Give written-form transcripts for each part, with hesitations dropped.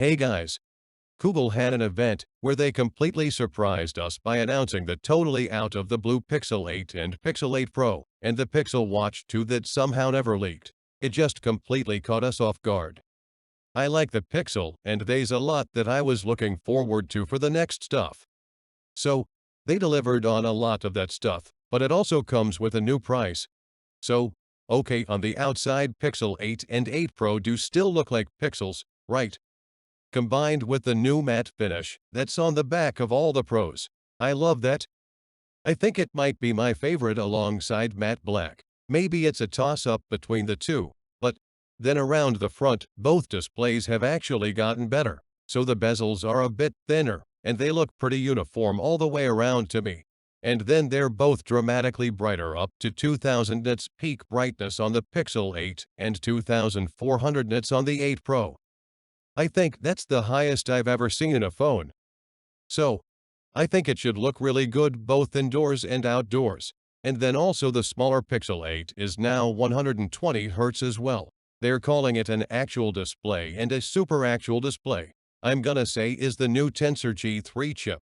Hey guys, Google had an event where they completely surprised us by announcing the totally out of the blue Pixel 8 and Pixel 8 Pro and the Pixel Watch 2 that somehow never leaked. It just completely caught us off guard. I like the Pixel and there's a lot that I was looking forward to for the next stuff. So, they delivered on a lot of that stuff, but it also comes with a new price. So, okay, on the outside Pixel 8 and 8 Pro do still look like Pixels, right? Combined with the new matte finish that's on the back of all the Pros. I love that. I think it might be my favorite alongside matte black. Maybe it's a toss-up between the two, but then around the front, both displays have actually gotten better. So the bezels are a bit thinner, and they look pretty uniform all the way around to me. And then they're both dramatically brighter, up to 2000 nits peak brightness on the Pixel 8 and 2400 nits on the 8 Pro. I think that's the highest I've ever seen in a phone. So, I think it should look really good both indoors and outdoors. And then also the smaller Pixel 8 is now 120Hz as well. They're calling it an actual display, and a super actual display, I'm gonna say, is the new Tensor G3 chip.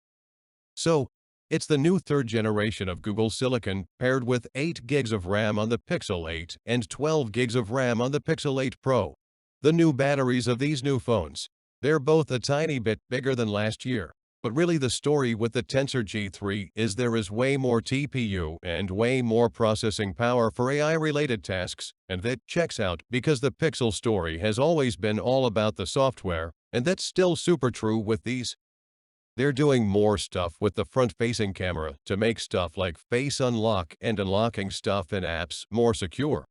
So, it's the new third generation of Google Silicon paired with 8 gigs of RAM on the Pixel 8 and 12 gigs of RAM on the Pixel 8 Pro. The new batteries of these new phones, they're both a tiny bit bigger than last year. But really the story with the Tensor G3 is there is way more TPU and way more processing power for AI-related tasks, and that checks out because the Pixel story has always been all about the software, and that's still super true with these. They're doing more stuff with the front-facing camera to make stuff like face unlock and unlocking stuff in apps more secure.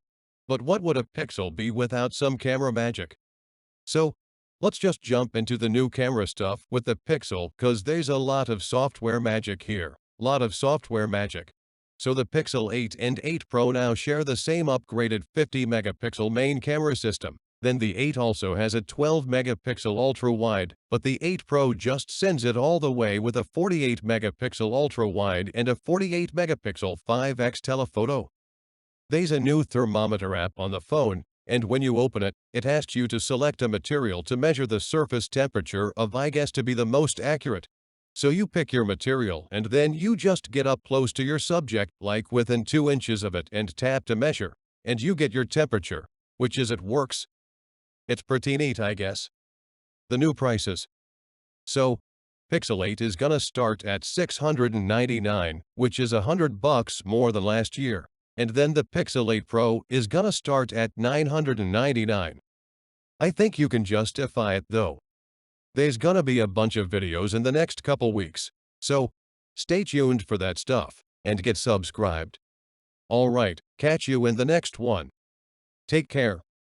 But what would a Pixel be without some camera magic? So, let's just jump into the new camera stuff with the Pixel, cause there's a lot of software magic here. Lot of software magic. So the Pixel 8 and 8 Pro now share the same upgraded 50-megapixel main camera system. Then the 8 also has a 12-megapixel ultra-wide, but the 8 Pro just sends it all the way with a 48-megapixel ultra-wide and a 48-megapixel 5x telephoto. There's a new thermometer app on the phone, and when you open it, it asks you to select a material to measure the surface temperature of, I guess, to be the most accurate. So you pick your material and then you just get up close to your subject, like within 2 inches of it, and tap to measure, and you get your temperature, which is it works. It's pretty neat, I guess. The new prices. So, Pixel 8 is gonna start at $699, which is $100 more than last year. And then the Pixel 8 Pro is gonna start at $999. I think you can justify it though. There's gonna be a bunch of videos in the next couple weeks. So, stay tuned for that stuff, and get subscribed. Alright, catch you in the next one. Take care.